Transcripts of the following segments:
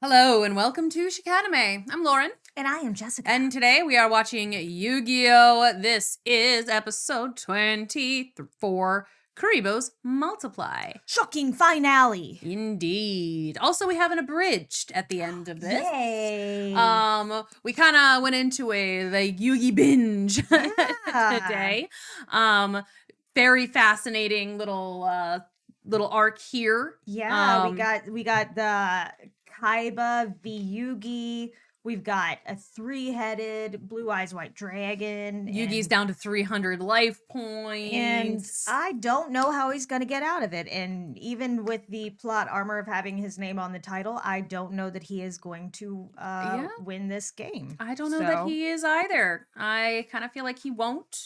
Hello and welcome to Shikadame. I'm Lauren. And I am Jessica. And today we are watching Yu-Gi-Oh! This is episode 24, Kuribo's Multiply. Shocking finale. Indeed. Also, we have an abridged at the end of this. Yay. We kind of went into the Yu-Gi binge today. Very fascinating little arc here. Yeah, we got the Kaiba v Yugi. We've got a 3-headed blue eyes white dragon. Yugi's down to 300 life points. And I don't know how he's going to get out of it. And even with the plot armor of having his name on the title, I don't know that he is going to win this game. I don't know that he is either. I kind of feel like he won't.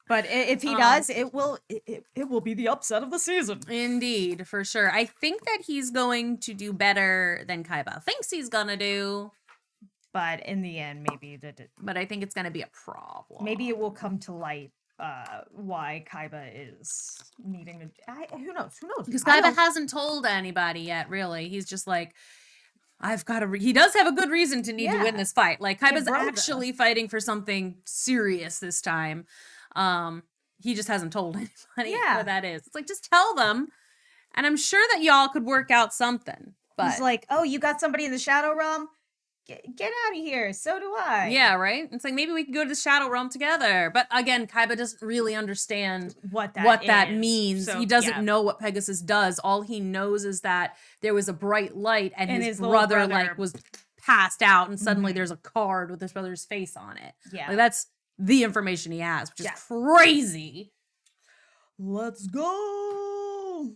But if he does, it will be the upset of the season. Indeed, for sure. I think that he's going to do better than Kaiba thinks he's gonna do. But in the end, maybe But I think it's gonna be a problem. Maybe it will come to light why Kaiba is needing to. Who knows? Because Kaiba hasn't told anybody yet. Really, he's just like, I've got to. He does have a good reason to need to win this fight. Like Kaiba's actually fighting for something serious this time. He just hasn't told anybody what that is. It's like, just tell them, and I'm sure that y'all could work out something. But he's like, oh, you got somebody in the Shadow Realm? Get out of here. So do I. Yeah, right? It's like, maybe we can go to the Shadow Realm together. But again, Kaiba doesn't really understand what that means. So, he doesn't know what Pegasus does. All he knows is that there was a bright light and his brother like was passed out, and suddenly there's a card with his brother's face on it. Yeah. Like, that's the information he has, which is crazy. Let's go.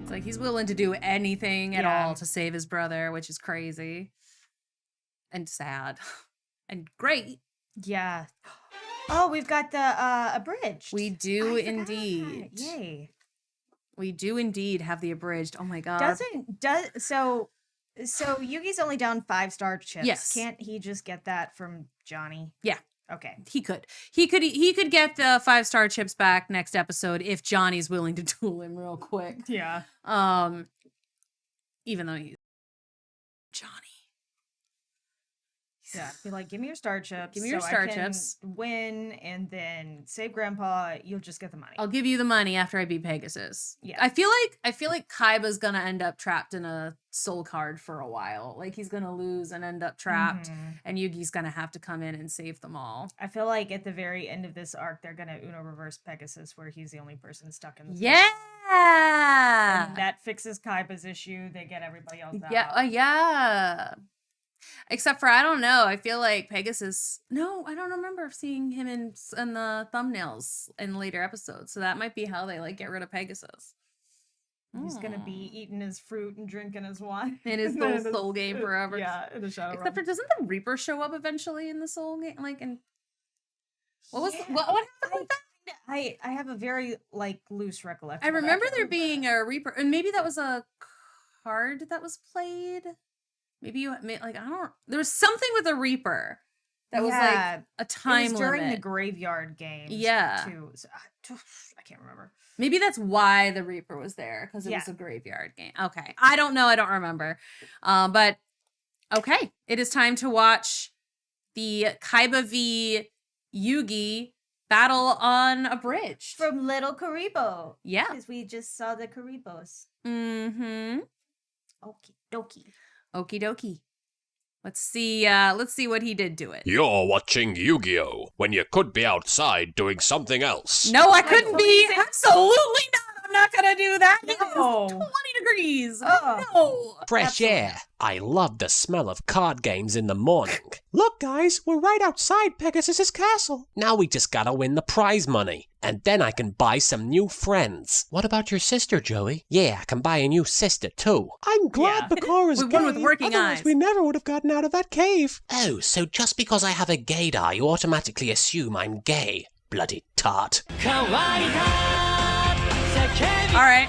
It's like he's willing to do anything at all to save his brother, which is crazy and sad and great. Yeah. Oh, we've got the abridged. We do indeed. Yay. We do indeed have the abridged. Oh my god. So Yugi's only down 5-star chips. Yes. Can't he just get that from Johnny? Yeah. Okay. He could get the 5-star chips back next episode if Johnny's willing to duel him real quick. Yeah. Even though he's Johnny. Yeah, be like, give me your star chips. Give me your star chips. Win, and then save Grandpa. You'll just get the money. I'll give you the money after I beat Pegasus. Yeah, I feel like Kaiba's gonna end up trapped in a soul card for a while. Like, he's gonna lose and end up trapped, and Yugi's gonna have to come in and save them all. I feel like at the very end of this arc, they're gonna Uno reverse Pegasus, where he's the only person stuck in the Yeah. And that fixes Kaiba's issue. They get everybody else out. Yeah. Yeah. Except for, I don't know, I feel like Pegasus... No, I don't remember seeing him in the thumbnails in later episodes. So that might be how they, like, get rid of Pegasus. He's going to be eating his fruit and drinking his wine. In his soul game forever. Yeah, in the Shadow Except for, doesn't the Reaper show up eventually in the soul game? Like, and what happened with that? I have a very, like, loose recollection. I remember there being a Reaper, and maybe that was a card that was played. Maybe there was something with a Reaper that was like a time limit. During the graveyard games. Yeah. Too. So, I can't remember. Maybe that's why the Reaper was there, because it was a graveyard game. Okay. I don't know. I don't remember. But okay. It is time to watch the Kaiba v Yugi battle on Abridged. From Little Kuribo. Yeah. Because we just saw the Kuribos. Mm-hmm. Okie dokie. Okie dokie. Let's see what he did to it. You're watching Yu-Gi-Oh! When you could be outside doing something else. No, I couldn't be. Absolutely not. I'm not gonna do that. No. It is 20 degrees. Oh. No. Fresh air. I love the smell of card games in the morning. Look, guys, we're right outside Pegasus's castle. Now we just gotta win the prize money. And then I can buy some new friends. What about your sister, Joey? Yeah, I can buy a new sister, too. I'm glad Bakara's gay. One with working eyes. We never would have gotten out of that cave. Oh, so just because I have a gaydar, you automatically assume I'm gay. Bloody tart. All right.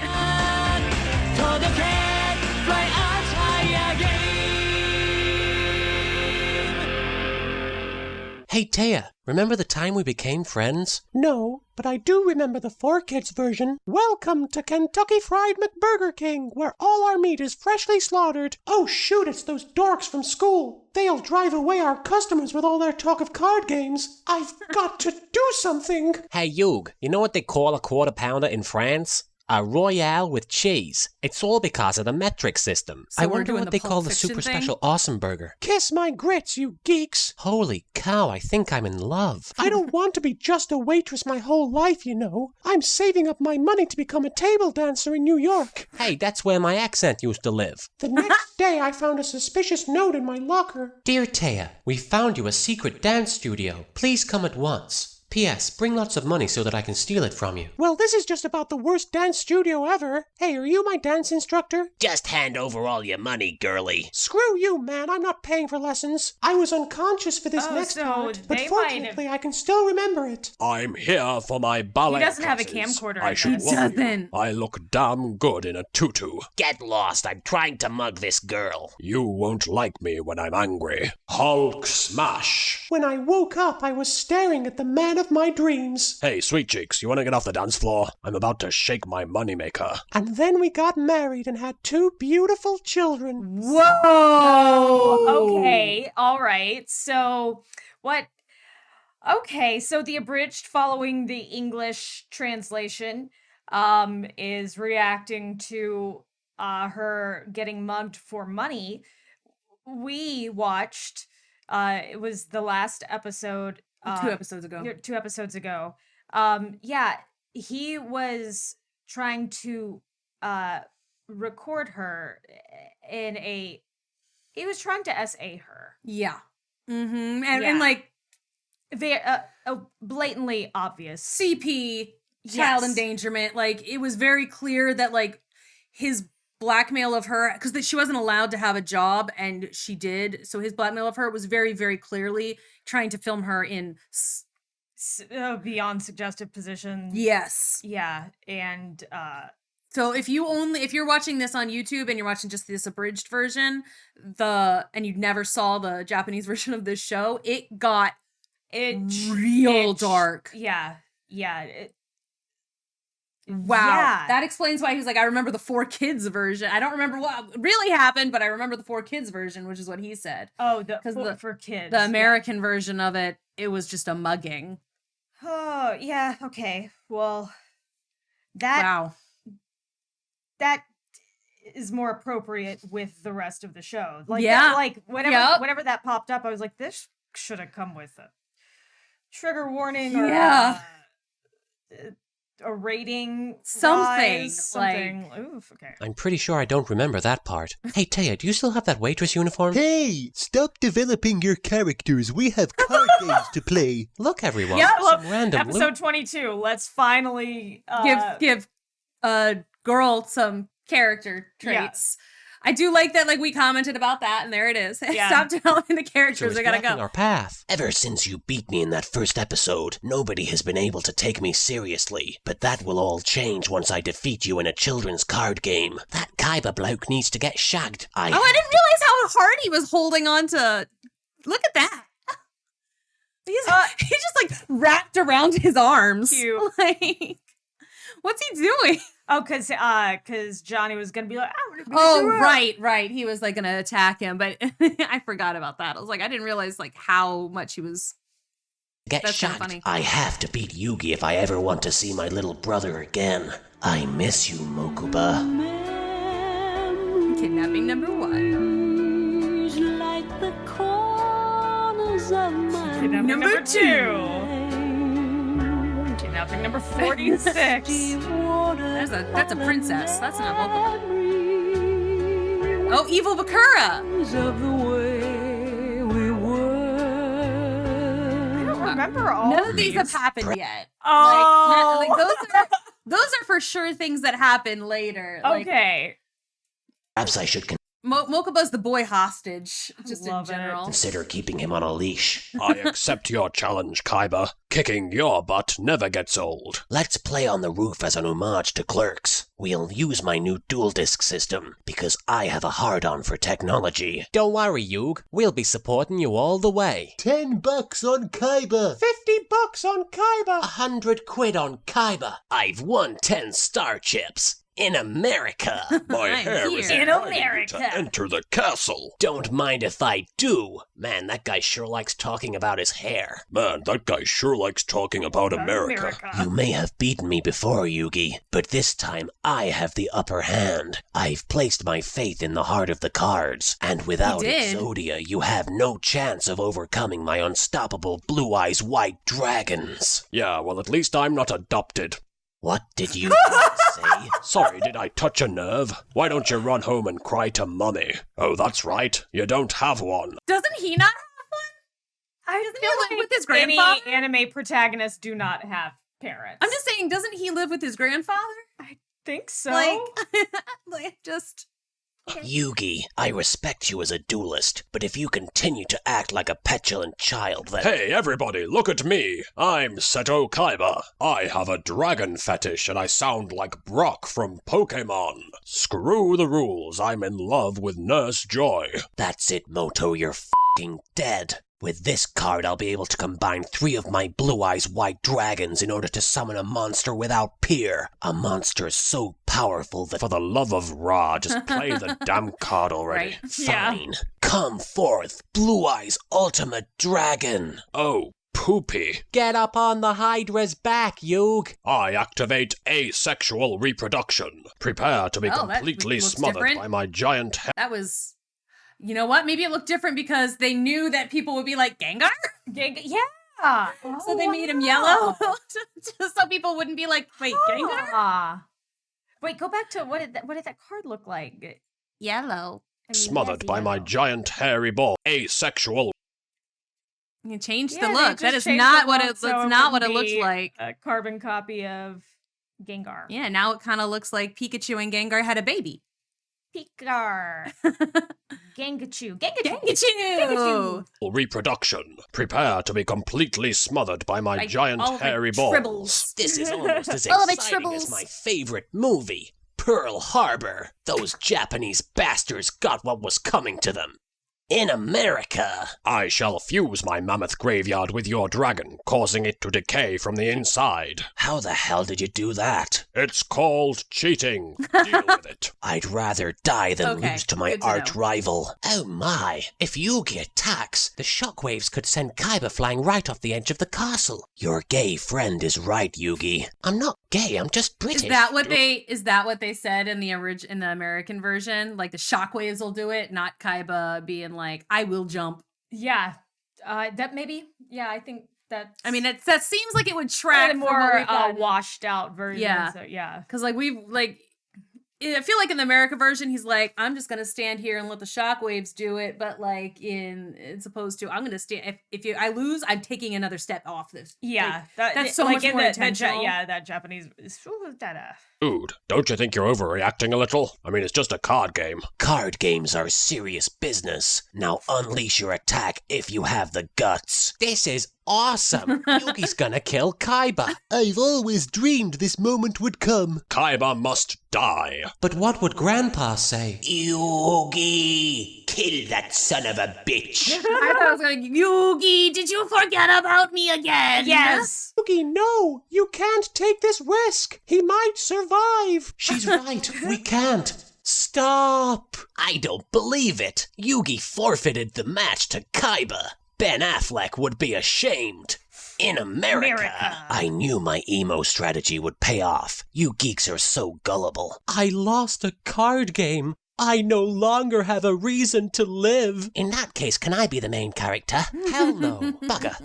Hey, Taya, Remember the time we became friends? No, but I do remember the 4Kids version. Welcome to Kentucky Fried McBurger King, where all our meat is freshly slaughtered. Oh shoot, it's those dorks from school. They'll drive away our customers with all their talk of card games. I've got to do something. Hey, Hugh, you know what they call a quarter pounder in France? A Royale with cheese. It's all because of the metric system. So I we're wonder doing what the they Pulp call the Fiction super thing? special awesome burger. Kiss my grits, you geeks. Holy cow, I think I'm in love. I don't want to be just a waitress my whole life, you know. I'm saving up my money to become a table dancer in New York. Hey, that's where my accent used to live. The next day I found a suspicious note in my locker. Dear Taya, we found you a secret dance studio. Please come at once. P.S. Bring lots of money so that I can steal it from you. Well, this is just about the worst dance studio ever. Hey, are you my dance instructor? Just hand over all your money, girlie. Screw you, man. I'm not paying for lessons. I was unconscious for this next so part, but they fortunately I can still remember it. I'm here for my ballet He doesn't have a classes. camcorder, I I should guess. He warn you, doesn't. I look damn good in a tutu. Get lost. I'm trying to mug this girl. You won't like me when I'm angry. Hulk smash. When I woke up, I was staring at the man of my dreams. Hey, sweet cheeks, you want to get off the dance floor? I'm about to shake my moneymaker. And then we got married and had 2 beautiful children. Oh, okay. All right. So what? Okay. So the abridged following the English translation is reacting to her getting mugged for money. We watched, it was the last episode. 2 episodes ago. 2 episodes ago. Yeah, he was trying to record her he was trying to SA her. Yeah. Mm-hmm. Yeah. And like Blatantly obvious. CP, child Yes. endangerment. Like, it was very clear that, like, his blackmail of her, because she wasn't allowed to have a job, and she did. So his blackmail of her was very, very clearly trying to film her in. Beyond suggestive position. Yes. Yeah, and So if you're watching this on YouTube and you're watching just this abridged version, and you never saw the Japanese version of this show, it got real dark. Yeah. Wow. Yeah. That explains why he was like, I remember the 4Kids version. I don't remember what really happened, but I remember the 4Kids version, which is what he said. Oh, for kids. The American version of it, it was just a mugging. Oh, yeah, okay. Well, that is more appropriate with the rest of the show. Like, Yeah. Whenever that popped up, I was like, this should have come with a trigger warning or a rating, Something, something. Oof, okay. I'm pretty sure I don't remember that part. Hey, Taya, do you still have that waitress uniform? Hey, stop developing your characters. We have card games to play. Look, everyone. Yeah, some look, random episode 22. Let's finally Give a girl some character traits. I do like that, like, we commented about that, and there it is. Yeah. Stop developing the So characters. it's I gotta blocking go. our path. Ever since you beat me in that first episode, nobody has been able to take me seriously. But that will all change once I defeat you in a children's card game. That Kaiba bloke needs to get shagged. Oh, I didn't realize how hard he was holding on to. Look at that. He's just like wrapped around his arms. Cute. Like, what's he doing? Oh, because Johnny was gonna be like, Oh, right. He was like gonna attack him, but I forgot about that. I was like, I didn't realize like how much he was. Get That's kinda shagged. funny. I have to beat Yugi if I ever want to see my little brother again. I miss you, Mokuba. Kidnapping number 1. Kidnapping number 2. Kidnapping number 46. That's a princess. That's not Mokuba. Oh, evil Bakura. I don't remember all None of these have happened yet. Oh. Those are for sure things that happen later. Like, Okay. Perhaps I should Mokuba's the boy hostage, just in Love it. general. consider keeping him on a leash. I accept your challenge, Kaiba. Kicking your butt never gets old. Let's play on the roof as an homage to Clerks. We'll use my new dual disc system, because I have a hard-on for technology. Don't worry, Yug. We'll be supporting you all the way. $10 on Kaiba. $50 on Kaiba. 100 quid on Kaiba. I've won 10 star chips. In America. My I'm hair here. is In inviting you America. to enter the castle. Don't mind if I do. Man, that guy sure likes talking about his hair. Man, that guy sure likes talking about America. You may have beaten me before, Yugi, but this time I have the upper hand. I've placed my faith in the heart of the cards, and without did. Exodia, you have no chance of overcoming my unstoppable blue eyes white dragons. Yeah, well, at least I'm not adopted. What did you say? Sorry, did I touch a nerve? Why don't you run home and cry to Mummy? Oh, that's right, you don't have one. Doesn't he not have one? I Doesn't he feel live like with his grandfather? any anime protagonists do not have parents. I'm just saying, doesn't he live with his grandfather? think so. Like just... Yugi, I respect you as a duelist, but if you continue to act like a petulant child, then... Hey, everybody, look at me. I'm Seto Kaiba. I have a dragon fetish and I sound like Brock from Pokemon. Screw the rules. I'm in love with Nurse Joy. That's it, Moto, you're f***ing dead. With this card, I'll be able to combine 3 of my Blue Eyes White Dragons in order to summon a monster without peer. A monster so powerful that... For the love of Ra, just play the damn card already. Right. Fine. Come forth, Blue Eyes Ultimate Dragon. Oh, poopy. Get up on the Hydra's back, Yug. I activate asexual reproduction. Prepare to be Oh, that completely looks smothered different. by my giant head. That was... You know what? Maybe it looked different because they knew that people would be like, Gengar? Yeah. So they made him yellow? Just so people wouldn't be like, wait, Gengar? Ah. Wait, go back to what did that card look like? Yellow. Smothered by my giant hairy ball. Asexual. You changed Yeah, the they look. That just is changed not the what look it. so That's it not what it wouldn't looks be like. A carbon copy of Gengar. Yeah, now it kind of looks like Pikachu and Gengar had a baby. Picar. Gengachu. Gengachu. Reproduction. Prepare to be completely smothered by my Like giant all of it hairy balls. tribbles. This is almost as All of it exciting as tribbles. my favorite movie, Pearl Harbor. Those Japanese bastards got what was coming to them. In America. I shall fuse my mammoth graveyard with your dragon, causing it to decay from the inside. How the hell did you do that? It's called cheating. Deal with it. I'd rather die than Okay, lose to my good to arch know. rival. Oh my, if Yugi attacks, the shockwaves could send Kaiba flying right off the edge of the castle. Your gay friend is right, Yugi. I'm not gay, I'm just British. Is that what they said in the in the American version? Like the shockwaves will do it, not Kaiba being like, I will jump. Yeah. That maybe. Yeah, I think that. I mean, that seems like it would track the from what more we've got. washed out version. Yeah. So, yeah. Because like I feel like in the America version, he's like, I'm just gonna stand here and let the shockwaves do it. But like it's opposed to, I'm gonna stand. If I lose, I'm taking another step off this. Yeah, Like, that's so much in more the intentional. that Japanese. Dude, don't you think you're overreacting a little? I mean, it's just a card game. Card games are serious business. Now unleash your attack if you have the guts. This is awesome. Yugi's gonna kill Kaiba. I've always dreamed this moment would come. Kaiba must die. But what would Grandpa say? Yugi, kill that son of a bitch. I thought I was like, Yugi, did you forget about me again? Yes. Yugi, no! You can't take this risk! He might survive! She's right. We can't. Stop. I don't believe it. Yugi forfeited the match to Kaiba. Ben Affleck would be ashamed. In America, I knew my emo strategy would pay off. You geeks are so gullible. I lost a card game. I no longer have a reason to live. In that case, can I be the main character? Hell no. Bugger.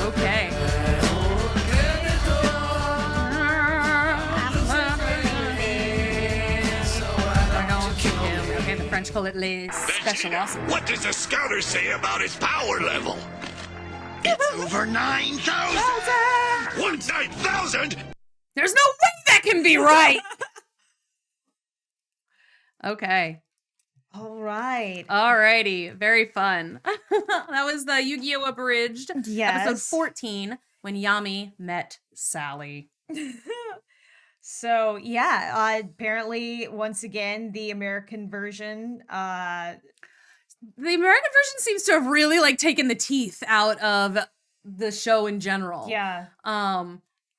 Okay. Okay, the French call it les special awesome. What does the scouter say about his power level? It's over 9,000! 9,000?! There's no way that can be right! Okay. All right. Alrighty. Very fun. That was the Yu-Gi-Oh! Abridged. Yes. Episode 14, when Yami met Sally. So yeah, apparently once again the American version. The American version seems to have really like taken the teeth out of the show in general. Yeah.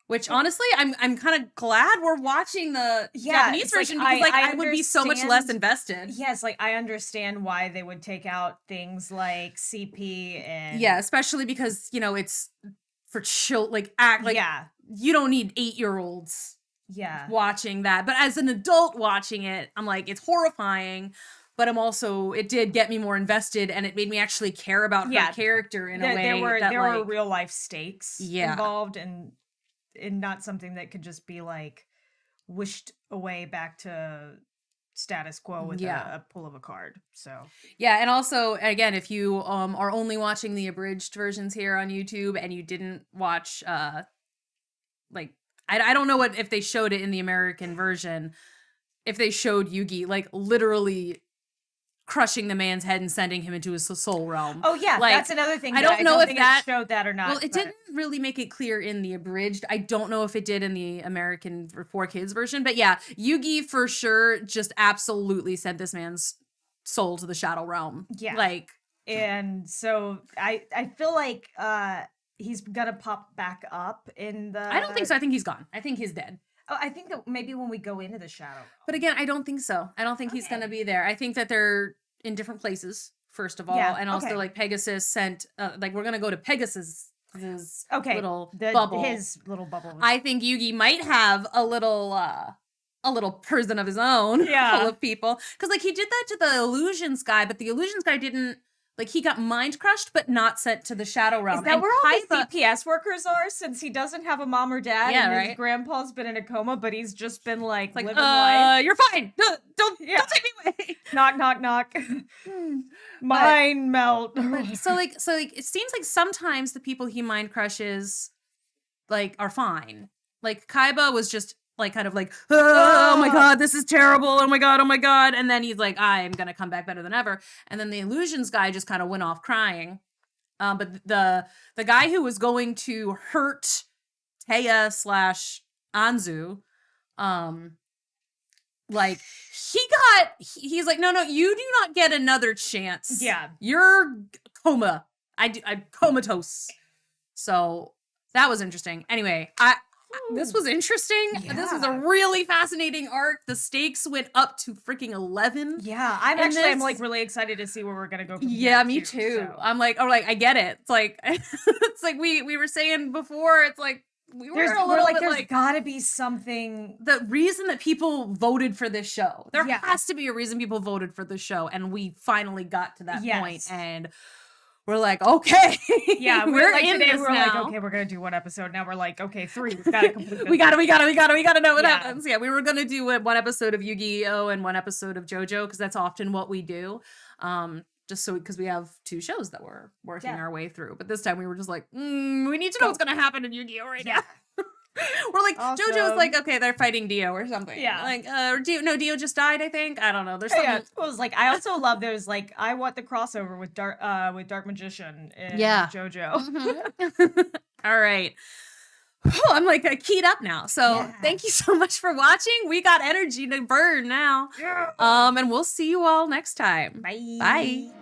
Which honestly, I'm kind of glad we're watching the Japanese version because I would be so much less invested. Yes, like I understand why they would take out things like CP and especially because it's for you don't need 8-year-olds watching that. But as an adult watching it, I'm like, it's horrifying. But it did get me more invested, and it made me actually care about her character in a way. There were real life stakes involved, and not something that could just be like wished away back to status quo with a pull of a card. So and also again, if you are only watching the abridged versions here on YouTube and you didn't watch I don't know if they showed it in the American version, if they showed Yugi like literally crushing the man's head and sending him into his soul realm. Oh yeah, that's another thing. I don't know if that showed that or not. Well, it didn't really make it clear in the abridged. I don't know if it did in the American for kids version, but yeah, Yugi for sure just absolutely sent this man's soul to the shadow realm. Yeah, and so I feel like he's gonna pop back up in the. I don't think so. I think he's gone. I think he's dead. Oh, I think that maybe when we go into the shadow. But again, I don't think so. I don't think he's going to be there. I think that they're in different places, first of all. And also, like, Pegasus sent, we're going to go to Pegasus' little bubble. His little bubble. I think Yugi might have a little prison of his own full of people. Because, like, he did that to the Illusions guy, but the Illusions guy didn't, like, he got mind crushed, but not sent to the Shadow Realm. Is that where all the CPS workers are, since he doesn't have a mom or dad, and his grandpa's been in a coma, but he's just been, like living life? You're fine. Don't take me away. Knock, knock, knock. Mind melt. So it seems like sometimes the people he mind crushes, like, are fine. Like, Kaiba was just, like, kind of like, oh my god, this is terrible, oh my god, and then he's like, I am gonna come back better than ever, and then the Illusions guy just kind of went off crying. But the guy who was going to hurt Taya / Anzu, like, he's like, no, you do not get another chance. Yeah, you're coma. I'm comatose. So that was interesting. Anyway, this was interesting. Yeah. This was a really fascinating arc. The stakes went up to freaking 11. Yeah, I'm like really excited to see where we're gonna go from here. Yeah, me too. So. I'm like, I get it. It's like it's like we were saying before. It's like there's gotta be something. The reason that people voted for this show. There has to be a reason people voted for this show, and we finally got to that point, and we're like, okay. Yeah, we're like, in today this we're now. like, okay, we're gonna do one episode. Now we're like, okay, 3. We've got to complete this. we gotta know what happens. Yeah, we were gonna do one episode of Yu-Gi-Oh! And one episode of JoJo, because that's often what we do. Just so because we have 2 shows that we're working our way through. But this time we were just like, we need to know what's gonna happen in Yu-Gi-Oh! Right now. We're like, awesome. JoJo's like, okay, they're fighting Dio or something. Yeah. Like, Dio just died, I think. I don't know. There's something. Yeah, it was like, I also love there's like, I want the crossover with Dark Magician and JoJo. Mm-hmm. All right. Oh, I'm like keyed up now. So thank you so much for watching. We got energy to burn now. Yeah. And we'll see you all next time. Bye. Bye.